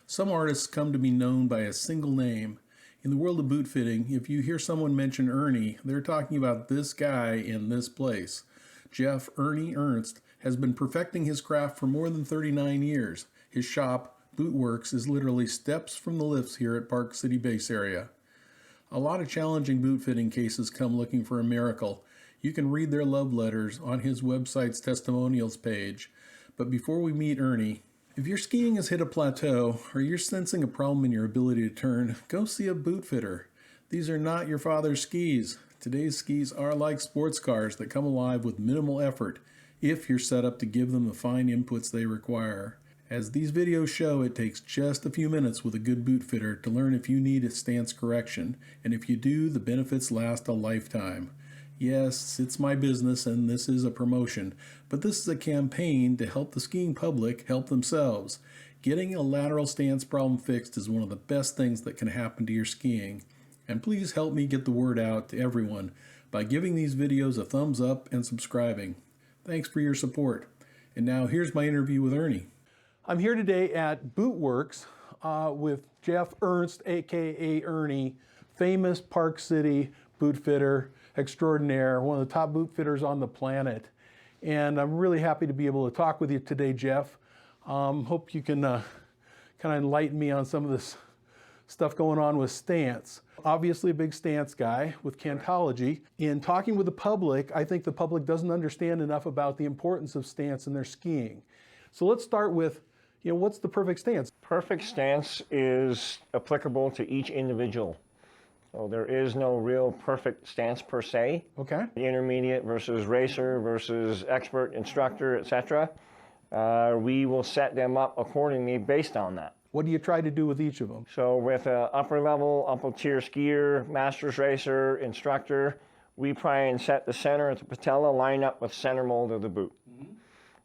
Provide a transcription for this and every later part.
Some artists come to be known by a single name. In the world of boot fitting, if you hear someone mention Ernie, they're talking about this guy in this place. Jeff Ernie Ernst has been perfecting his craft for more than 39 years. His shop, Bootworks, is literally steps from the lifts here at Park City Base area. A lot of challenging boot fitting cases come looking for a miracle. You can read their love letters on his website's testimonials page. But before we meet Ernie, if your skiing has hit a plateau or you're sensing a problem in your ability to turn, go see a boot fitter. These are not your father's skis. Today's skis are like sports cars that come alive with minimal effort if you're set up to give them the fine inputs they require. As these videos show, it takes just a few minutes with a good boot fitter to learn if you need a stance correction, and if you do, the benefits last a lifetime. Yes, it's my business and this is a promotion, but this is a campaign to help the skiing public help themselves. Getting a lateral stance problem fixed is one of the best things that can happen to your skiing. And please help me get the word out to everyone by giving these videos a thumbs up and subscribing. Thanks for your support. And now here's my interview with Ernie. I'm here today at Bootworks with Jeff Ernst, aka Ernie, famous Park City boot fitter extraordinaire, one of the top boot fitters on the planet. And I'm really happy to be able to talk with you today, Jeff. Hope you can kind of enlighten me on some of this stuff going on with stance. Obviously a big stance guy with Cantology. In talking with the public, I think the public doesn't understand enough about the importance of stance in their skiing. So let's start with, what's the perfect stance? Perfect stance is applicable to each individual. So there is no real perfect stance per se. Okay. Intermediate versus racer versus expert instructor, etc. We will set them up accordingly based on that. What do you try to do with each of them? So with an upper level, upper tier skier, master's racer, instructor, we try and set the center of the patella line up with center mold of the boot. Mm-hmm.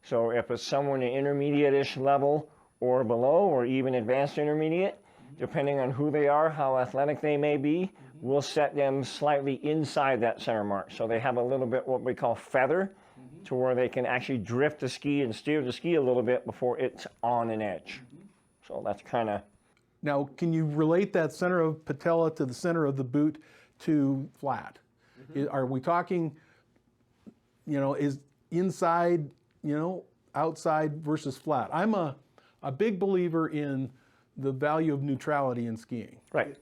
So if it's someone at intermediate-ish level or below, or even advanced intermediate, depending on who they are, how athletic they may be, we'll set them slightly inside that center mark. So they have a little bit what we call feather, to where they can actually drift the ski and steer the ski a little bit before it's on an edge. So that's kind of... Now, can you relate that center of patella to the center of the boot to flat? Are we talking, is inside, outside versus flat? I'm a big believer in the value of neutrality in skiing. Right.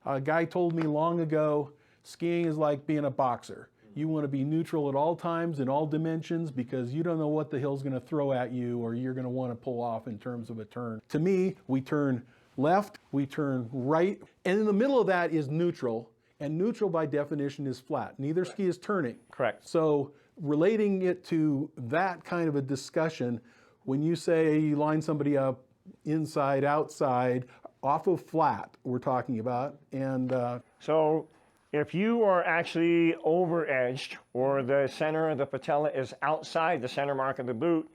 A guy told me long ago, skiing is like being a boxer. You want to be neutral at all times in all dimensions because you don't know what the hill's going to throw at you or you're going to want to pull off in terms of a turn. To me, we turn left, we turn right, and in the middle of that is neutral, and neutral by definition is flat. Neither ski is turning. Correct. So relating it to that kind of a discussion, when you say you line somebody up inside, outside, off of flat, we're talking about, and... So if you are actually over-edged or the center of the patella is outside the center mark of the boot,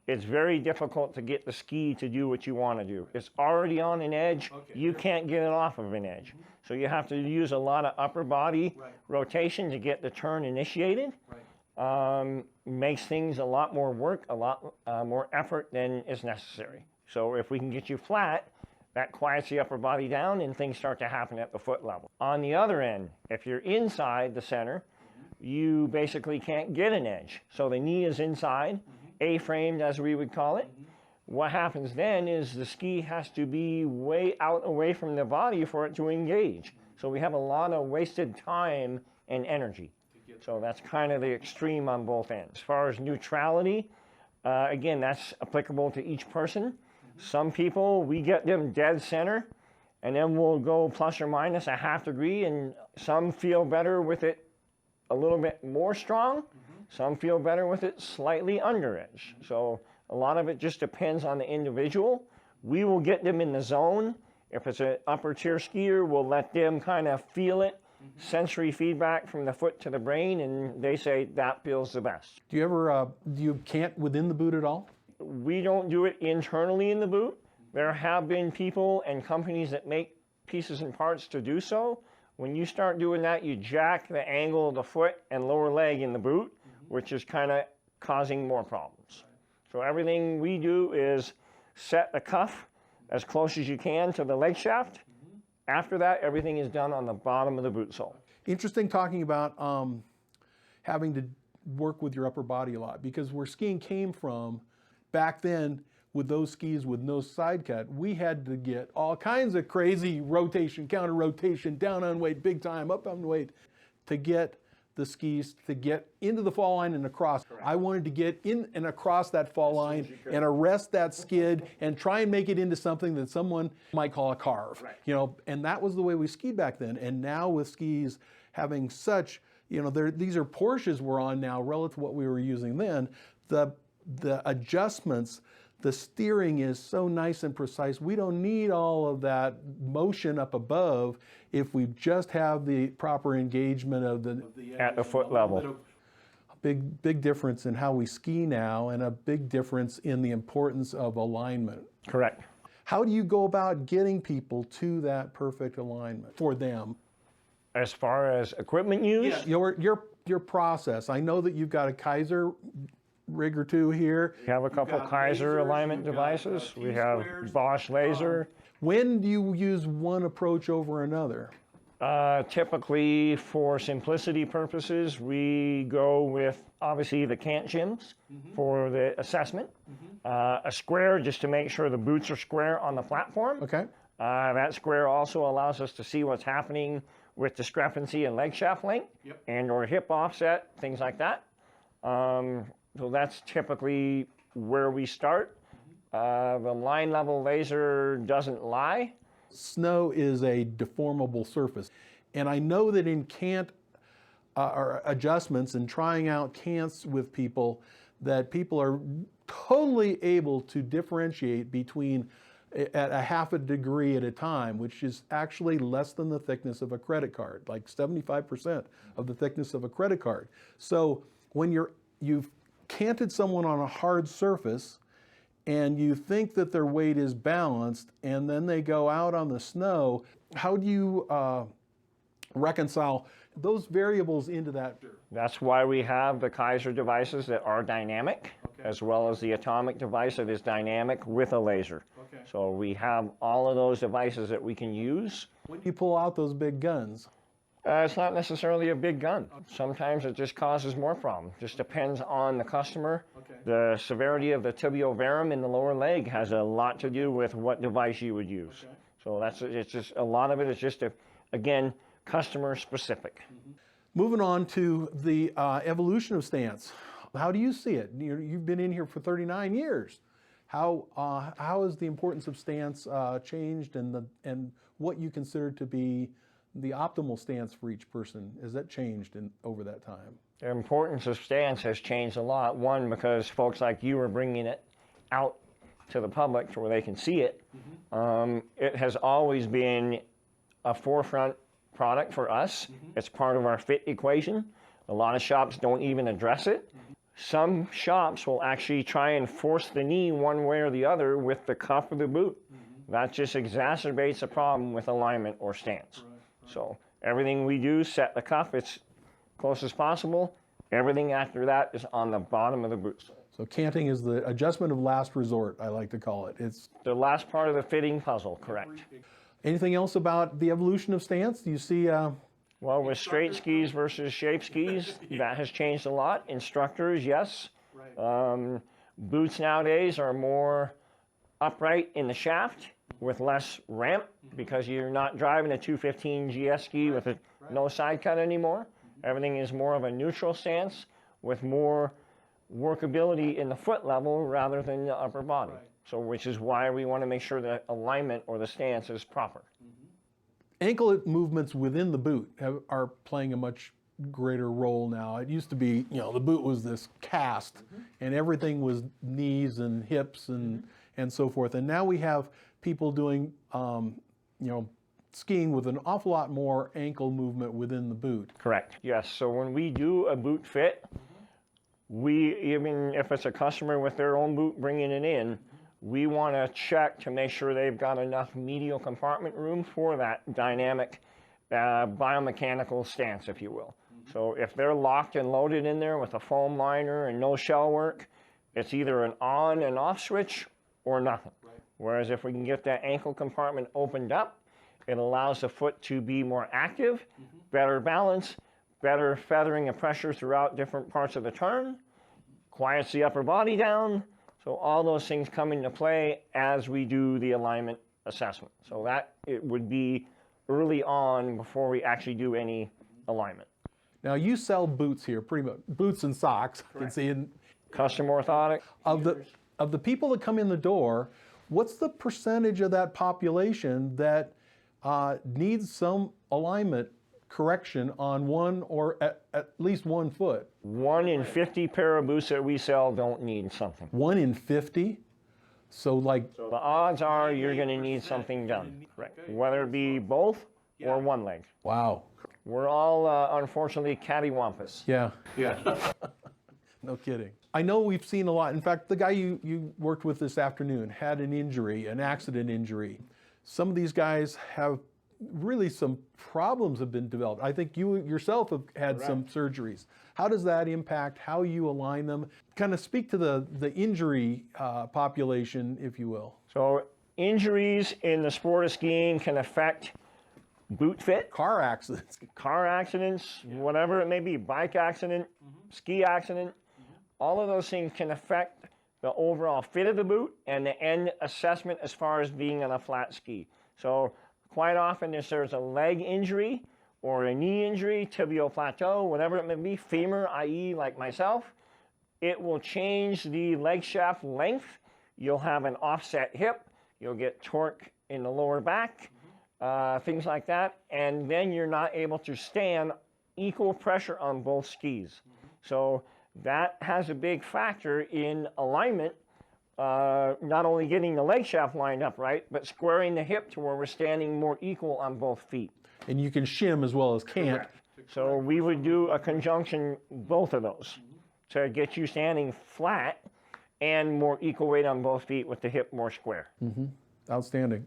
it's very difficult to get the ski to do what you want to do. It's already on an edge, you can't get it off of an edge. So you have to use a lot of upper body rotation to get the turn initiated. Makes things a lot more work, a lot more effort than is necessary. So if we can get you flat, that quiets the upper body down and things start to happen at the foot level. On the other end, if you're inside the center, you basically can't get an edge. So the knee is inside, A-framed as we would call it. What happens then is the ski has to be way out away from the body for it to engage. So we have a lot of wasted time and energy. So that's kind of the extreme on both ends. As far as neutrality, again, that's applicable to each person. Some people, we get them dead center, and then we'll go plus or minus a half degree, and some feel better with it a little bit more strong. Some feel better with it slightly under edge. So a lot of it just depends on the individual. We will get them in the zone. If it's an upper tier skier, we'll let them kind of feel it, sensory feedback from the foot to the brain, and they say that feels the best. Do you ever, do you cant within the boot at all? We don't do it internally in the boot. There have been people and companies that make pieces and parts to do so. When you start doing that, you jack the angle of the foot and lower leg in the boot, which is kind of causing more problems. So everything we do is set the cuff as close as you can to the leg shaft. After that, everything is done on the bottom of the boot sole. Interesting talking about having to work with your upper body a lot, because where skiing came from back then with those skis with no side cut, we had to get all kinds of crazy rotation, counter rotation, down on weight, big time, up on weight, to get the skis to get into the fall line and across. I wanted to get in and across that fall line and arrest that skid and try and make it into something that someone might call a carve. You know, and that was the way we skied back then. And now with skis having such, you know, these are Porsches we're on now relative to what we were using then. The adjustments, the steering is so nice and precise. We don't need all of that motion up above if we just have the proper engagement of the At the foot level. A big difference in how we ski now, and a big difference in the importance of alignment. Correct. How do you go about getting people to that perfect alignment for them? As far as equipment use? Your process. I know that you've got a Kaiser rig or two here. We have a couple Kaiser alignment devices. We have Bosch laser. When do you use one approach over another? Typically, for simplicity purposes, we go with obviously the Cant shims for the assessment. A square just to make sure the boots are square on the platform. Okay. That square also allows us to see what's happening with discrepancy in leg shaft length and or hip offset, things like that. So that's typically where we start. The line level laser doesn't lie. Snow is a deformable surface. And I know that in Cant or adjustments and trying out Cants with people, that people are totally able to differentiate between at a half a degree at a time, which is actually less than the thickness of a credit card, like 75% of the thickness of a credit card. So when you've canted someone on a hard surface and you think that their weight is balanced, and then they go out on the snow, how do you reconcile those variables into that? That's why we have the Kaiser devices that are dynamic, as well as the atomic device that is dynamic with a laser. So we have all of those devices that we can use. When do you pull out those big guns? It's not necessarily a big gun. Sometimes it just causes more problems. Just depends on the customer. The severity of the tibial varum in the lower leg has a lot to do with what device you would use. So it's just a lot of it is just again, customer specific. Moving on to the evolution of stance. How do you see it? You've been in here for 39 years. How has the importance of stance changed, and what you consider to be the optimal stance for each person? Has that changed over that time? The importance of stance has changed a lot. One, because folks like you are bringing it out to the public to where they can see it. It has always been a forefront product for us. It's part of our fit equation. A lot of shops don't even address it. Some shops will actually try and force the knee one way or the other with the cuff of the boot. That just exacerbates the problem with alignment or stance. So everything we do, set the cuff as close as possible. Everything after that is on the bottom of the boot. So canting is the adjustment of last resort, I like to call it. It's the last part of the fitting puzzle, correct. Anything else about the evolution of stance? Do you see? Well, with straight skis versus shape skis, that has changed a lot. Instructors, yes. Boots nowadays are more upright in the shaft with less ramp because you're not driving a 215 GS ski with no side cut anymore. Everything is more of a neutral stance with more workability in the foot level rather than the upper body. So which is why we want to make sure the alignment or the stance is proper. Ankle movements within the boot are playing a much greater role now. It used to be, the boot was this cast and everything was knees and hips and so forth. And now we have people doing, skiing with an awful lot more ankle movement within the boot. Correct. Yes. So when we do a boot fit, even if it's a customer with their own boot bringing it in, we want to check to make sure they've got enough medial compartment room for that dynamic biomechanical stance, if you will. So if they're locked and loaded in there with a foam liner and no shell work, it's either an on and off switch or nothing. Whereas if we can get that ankle compartment opened up, it allows the foot to be more active, better balance, better feathering and pressure throughout different parts of the turn, quiets the upper body down. So all those things come into play as we do the alignment assessment. So that it would be early on before we actually do any alignment. Now you sell boots here, pretty much boots and socks. I can see in, Custom orthotic. of the people that come in the door, what's the percentage of that population that needs some alignment correction on one or at least one foot? 1 in 50 pair of boots that we sell don't need something. 1 in 50? So like, So the odds are you're going to need something done, correct? Whether it be both or one leg. wow. We're all unfortunately cattywampus. Yeah. No kidding. I know we've seen a lot. In fact, the guy you worked with this afternoon had an injury, an accident injury. Some of these guys have really some problems have been developed. I think you yourself have had some surgeries. How does that impact how you align them? Kind of speak to the injury population, if you will. So injuries in the sport of skiing can affect boot fit, Car accidents. car accidents, whatever it may be, bike accident, ski accident. All of those things can affect the overall fit of the boot and the end assessment as far as being on a flat ski. So quite often if there's a leg injury or a knee injury, tibial plateau, whatever it may be, femur, i.e. like myself, it will change the leg shaft length. You'll have an offset hip. You'll get torque in the lower back, things like that. And then you're not able to stand equal pressure on both skis. So that has a big factor in alignment, not only getting the leg shaft lined up right, but squaring the hip to where we're standing more equal on both feet. And you can shim as well as cant. Correct. So we would do a conjunction, both of those, to get you standing flat and more equal weight on both feet with the hip more square. Outstanding.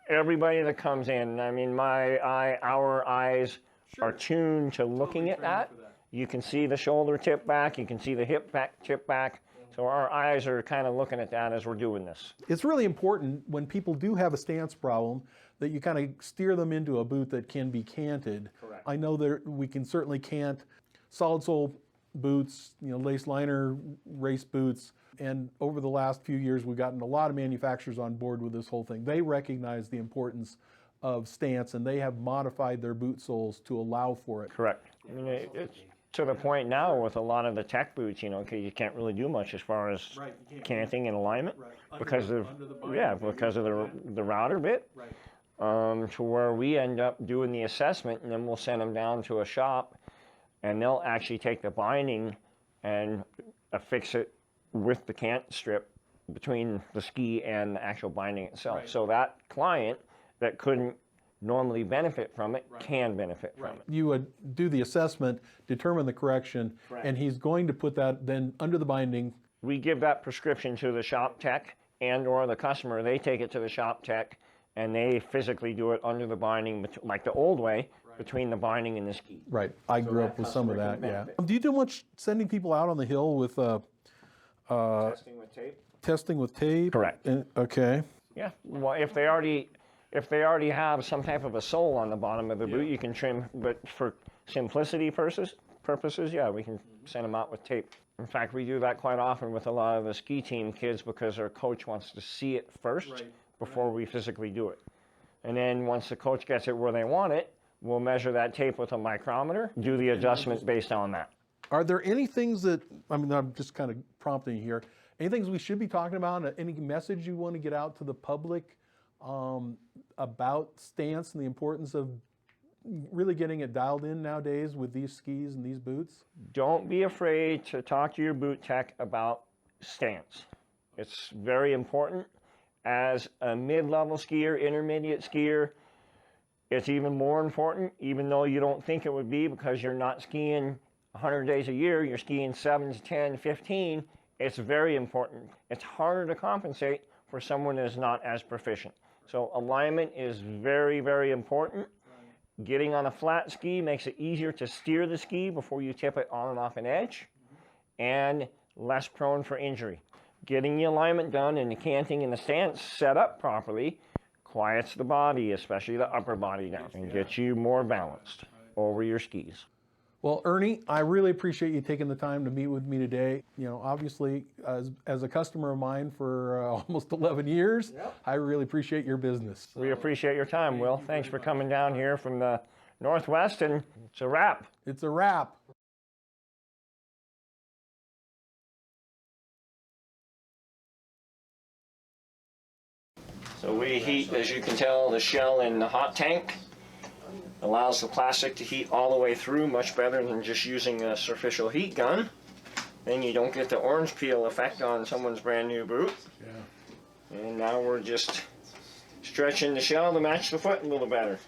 Everybody that comes in, I mean, our eyes are tuned to looking at that. You can see the shoulder tip back, you can see the hip back, tip back. So our eyes are kind of looking at that as we're doing this. It's really important when people do have a stance problem that you kind of steer them into a boot that can be canted. Correct. I know that we can certainly cant solid sole boots, lace liner race boots, and over the last few years we've gotten a lot of manufacturers on board with this whole thing. They recognize the importance of stance and they have modified their boot soles to allow for it. Correct. I mean, it's to the point now with a lot of the tech boots, because you can't really do much as far as canting and alignment because of the router bit. To where we end up doing the assessment and then we'll send them down to a shop and they'll actually take the binding and affix it with the cant strip between the ski and the actual binding itself. So that client that couldn't normally benefit from it can benefit from it. You would do the assessment, determine the correction, and he's going to put that then under the binding. We give that prescription to the shop tech and or the customer. They take it to the shop tech and they physically do it under the binding, like the old way, between the binding and the ski. Right. I grew up with some of that, yeah. Do you do much sending people out on the hill with Testing with tape? testing with tape? Correct. Okay. Yeah. Well, if they already have some type of a sole on the bottom of the boot, you can trim. But for simplicity purposes, yeah, we can send them out with tape. In fact, we do that quite often with a lot of the ski team kids because their coach wants to see it first before we physically do it. And then once the coach gets it where they want it, we'll measure that tape with a micrometer, do the adjustment based on that. Are there any things that, I'm just kind of prompting here, any things we should be talking about, any message you want to get out to the public about stance and the importance of really getting it dialed in nowadays with these skis and these boots? Don't be afraid to talk to your boot tech about stance. It's very important. As a mid-level skier, intermediate skier, it's even more important, even though you don't think it would be because you're not skiing 100 days a year, you're skiing 7 to 10, 15. It's very important. It's harder to compensate for someone that is not as proficient. So alignment is very, very important. Getting on a flat ski makes it easier to steer the ski before you tip it on and off an edge and less prone for injury. getting the alignment done and the canting and the stance set up properly quiets the body, especially the upper body down, and gets you more balanced over your skis. Well, Ernie, I really appreciate you taking the time to meet with me today. You know, obviously, as a customer of mine for almost 11 years, I really appreciate your business. We appreciate your time, Will. Thanks for coming down here from the Northwest, and it's a wrap. It's a wrap. So we heat, as you can tell, the shell in the hot tank. Allows the plastic to heat all the way through, much better than just using a superficial heat gun. Then you don't get the orange peel effect on someone's brand new boot. Yeah. And now we're just stretching the shell to match the foot a little better.